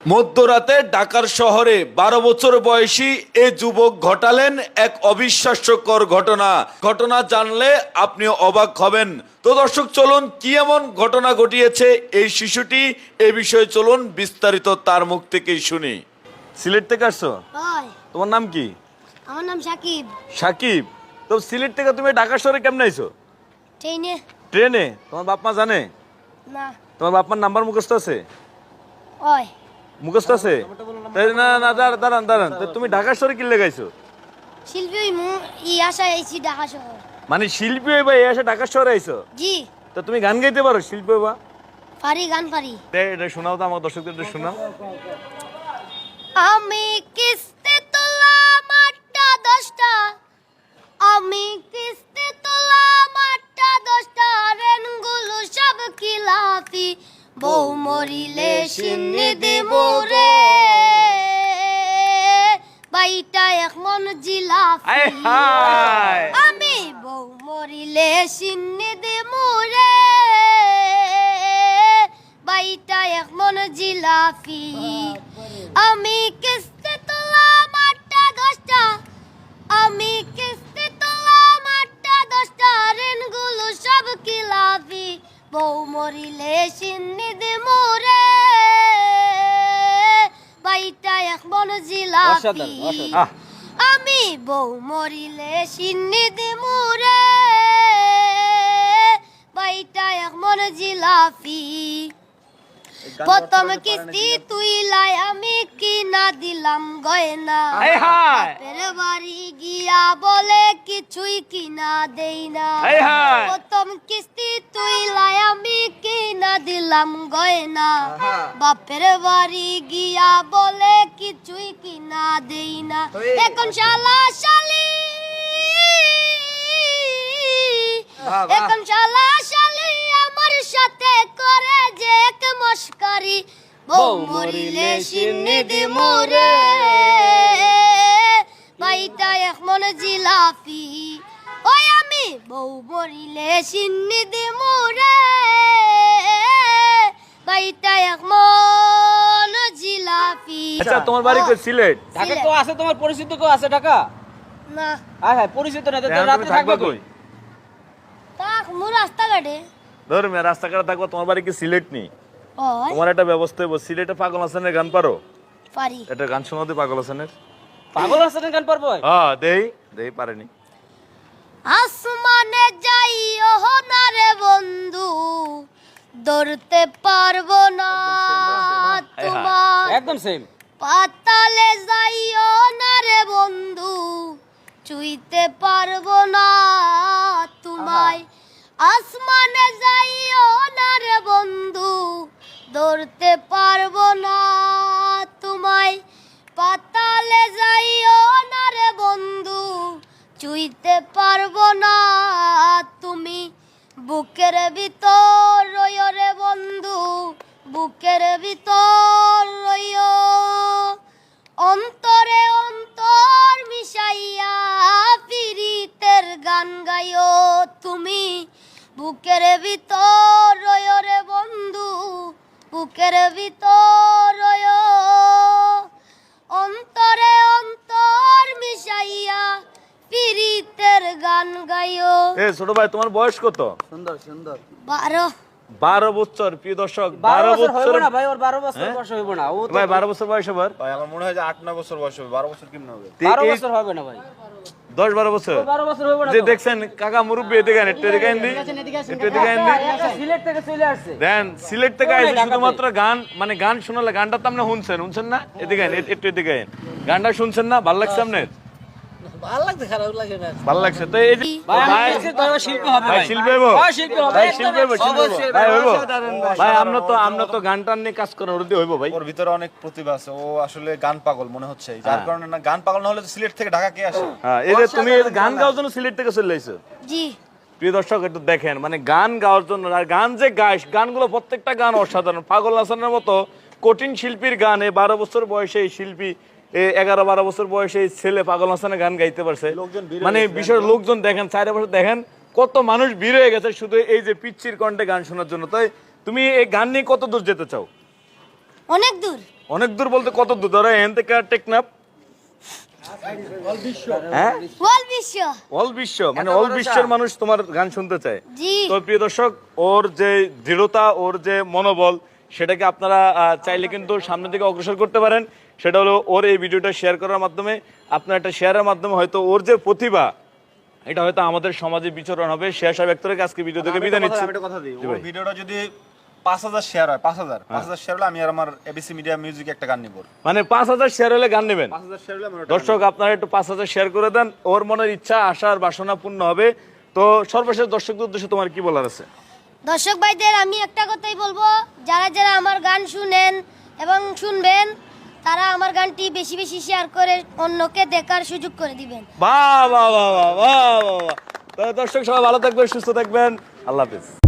মধ্যরাতে ঢাকার শহরে 12 বছর বয়সী এ যুবক ঘটালেন এক অবিশ্বাস্যকর ঘটনা জানলে আপনি অবাক হবেন। তো দর্শক চলুন কি এমন ঘটনা ঘটিয়েছে এই শিশুটি, এ বিষয়ে চলুন বিস্তারিত তার মুখ থেকেই শুনি। সিলেট থেকে আসছো? হয়। তোমার নাম কি? আমার নাম সাকিব। সাকিব, তো সিলেট থেকে তুমি ঢাকা শহরে কেমনে আইছো? ট্রেনে। ট্রেনে? তোমার বাপ মা জানে? না। তোমার বাপ মার নাম্বার মুখস্থ আছে? হয়। মুখস্থ আছে? না না, দাঁড়ান, তো তুমি ঢাকা শহরে কি লেগাইছো? শিল্পী আশা আইছি ঢাকা শহর। মানে শিল্পী হইবা এই আসে ঢাকা শহরে আইছো? জি। তো তুমি গান গাইতে পারো? শিল্পী হইবা? পারি, গান পারি। এটা শোনাও তো আমার দর্শকদের, এটা শোনাও। আমি কিস্তি তোলাম 8টা 10টা, আমি কিস্তি তোলাম 8টা 10টা, রেনগুলো সব খিলাফি, বউ মরিলে সিন্নি দিমু রে, বাইটা এক মন জিলাফি। আয় হায়, আমি বউ মরিলে সিন্নি দিমু রে, বাইটা এক মন জিলাফি। আমি কিস্তি তোলাম 8টা 10টা, আমি কিস্তি তোলাম 8টা 10টা, ঋণগুলো সব খিলাফি, বউ মরিলে সিন্নি দিমু রে, বাইটা এক মন জিলাফি। আহ, আমি বউ মরিলে সিন্নি দিমু রে, বাইটা এক মন জিলাফি। প্রথম কিস্তি তুই লাই আমি কিনা দিলাম গয়না, আয় হায়, বাপের বাড়ি গিয়া বলে কিছুই কিনা দেই না। আয় হায়। প্রথম কিস্তি তুই লাই আমি কিনা দিলাম গয়না, বাপের বাড়ি গিয়া বলে কিছুই কিনা দেই না। এখন শালা শালি, এখন শালা শালি আমার সাথে করে যে এক মস্কারি, বউ মরিলে সিন্নি দিমু রে, বাইটা এক মন জিলাফি। ওই আমি বউ মরিলে সিন্নি দিমু রে, বাইটা এক মন জিলাফি। আচ্ছা তোমার বাড়ি কই? সিলেট? ঢাকা কেউ আছে তোমার পরিচিত কেউ আছে ঢাকা? না, হ্যাঁ হ্যাঁ পরিচিত না তো এখন তুমি রাতে থাকবা থাকবে কই? তা মু রাস্তাঘাটে। ধর মে রাস্তাঘাটে থাকবা, তোমার বাড়ি কি সিলেট নি? ওই তোমার একটা ব্যবস্থা হইব। সিলেটে পাগল হাসানের গান পারো? পারি। একটা গান শোনাও দি পাগল হাসানের। পাগল হাসান গান পারবো? হ্যাঁ, দেই পারেনি। আসমানে যাইও না রে বন্ধু, ধরতে পারবো না তোমার। একদম সেম। পাতালে যাইও না রে বন্ধু, চুইতে পারবো না তোমায়। আসমানে যাইও না রে বন্ধু, ধরতে পারবো না তোমায়। পাতালে যাইও না রে বন্ধু, চুইতে পারবো না তুমি। বুকের ভিতর রইও রে বন্ধু, বুকের ভিতর রইও, অন্তরে অন্তর মিশাইয়া পিরিতের গান গাইও তুমি। বুকের ভিতর রইও রে বন্ধু, বুকের ভিতর রইও, অন্তরে অন্তর মিশাইয়া পিরিতের গান গাইও। এ ছোট ভাই, তোমার বয়স কত? সুন্দর সুন্দর। 12 বছর। প্রিয় দর্শক, 12 12 বছর হইব বছর। না ভাই, ওর 12 বছর বয়স হইব না। ও তো ভাই 12 বছর বয়স আবার? ভাই আমার মনে হয় যে 8-9 বছর বয়স হবে। 12 বছর কেমন হবে? 12 বছর হবে না ভাই। 10-12 বছর। 12 বছর হইব না যে তো। দেখছেন কাকা মুরব্বি, এদিকে আন, একটু এদিকে আন দি, একটু এদিকে আন দি। আচ্ছা, সিলেট থেকে চলে আসছে। দেন সিলেট থেকে ওই আইছে ঢাকাতে। শুধুমাত্র গান, মানে গান শোনালে, গানটা তো আপনি শুনছেন না? এদিকে আন, একটু এদিকে আন। গানটা শুনছেন না? ভালো লাগছে আপনার? ভালো লাগছে, খারাপ লাগে না। ভালো লাগছে তো? এই যে ভাই ভাই, আমি দেখছি তো এবার শিল্পী হবে ভাই ভাই। শিল্পী হইবো? হ্যাঁ, শিল্পী হবে। ভাই একদম শিল্পী হইবো, শিল্পী হইবো। অবশ্যই ভাই ভাই, হইবো? অসাধারণ ভাই আমরা তো গান টান নিয়ে কাজ করেন, ওটা দিয়ে হইবো ভাই? ওর ভিতরে অনেক প্রতিভা আছে। ও আসলে গান পাগল মনে হচ্ছে, যার কারণে না, গান পাগল না হলে তো সিলেট থেকে ঢাকা কে আসে? হ্যাঁ, এই যে তুমি এই গান গাওয়ার জন্য সিলেট থেকে চলে আইছো। জি। প্রিয় দর্শক একটু দেখেন, মানে গান গাওয়ার জন্য, আর গান যে গাইস, গানগুলো প্রত্যেকটা গান অসাধারণ। পাগল হাসানের মতো কঠিন শিল্পীর গান, এই 12 বছর বয়সে এই শিল্পী, 11-12 বছর বয়সে এই ছেলে পাগল হাসানের গান গাইতে পারছে। মানে বিশেষ লোকজন দেখেন, 4 বছর দেখেন কত মানুষ ভিড় হয়ে গেছে শুধু এই যে পিচ্চির কণ্ঠে গান শোনার জন্য। তাই তুমি এই গান নিয়ে কত দূর যেতে চাও? অনেক দূর। অনেক দূর বলতে কত দূর? ধরো এখান থেকে টেকনাফ, হ্যাঁ, বল বিশ্ব। অল বিশ্ব, মানে অল বিশ্বের মানুষ তোমার গান শুনতে চায়। জি। তো প্রিয় দর্শক, ওর যে দৃঢ়তা, ওর যে মনোবল, সেটাকে আপনারা চাইলে কিন্তু সামনের দিকে অগ্রসর করতে পারেন। সেটা হলো ওর এই ভিডিওটা শেয়ার করার মাধ্যমে, আপনার একটা শেয়ারের মাধ্যমে হয়তো ওর যে প্রতিভা, এটা হয়তো আমাদের সমাজে বিচরণ হবে। শেয়ার সাহেব এক থেকে আজকে ভিডিও থেকে বিদায় নিচ্ছি। আমি একটা কথা দিই, জি ওর ভাই। ভিডিওটা যদি 5000 শেয়ার হয়, 5000 শেয়ার হলে আমি আর আমার এবিসি মিডিয়া মিউজিক একটা গান নিব। মানে 5000 শেয়ার হলে গান নেবেন। 5000 শেয়ার হলে আমার ওটা দর্শক, আপনারা একটু 5000 শেয়ার করে দেন, ওর মনের ইচ্ছা, আশা আর বাসনা পূর্ণ হবে। তো সর্বশেষ দর্শকদের উদ্দেশ্যে তোমার কি বলার আছে? দর্শক ভাইদের আমি একটা কথাই বলবো, যারা যারা আমার গান শুনেন এবং শুনবেন, তারা আমার গানটি বেশি বেশি শেয়ার করে অন্যকে দেখার সুযোগ করে দিবেন। বাহ বাহ বাহ বাহ বাহ বাহ। তো দর্শক সবাই ভালো থাকবেন, সুস্থ থাকবেন, আল্লাহ হাফেজ।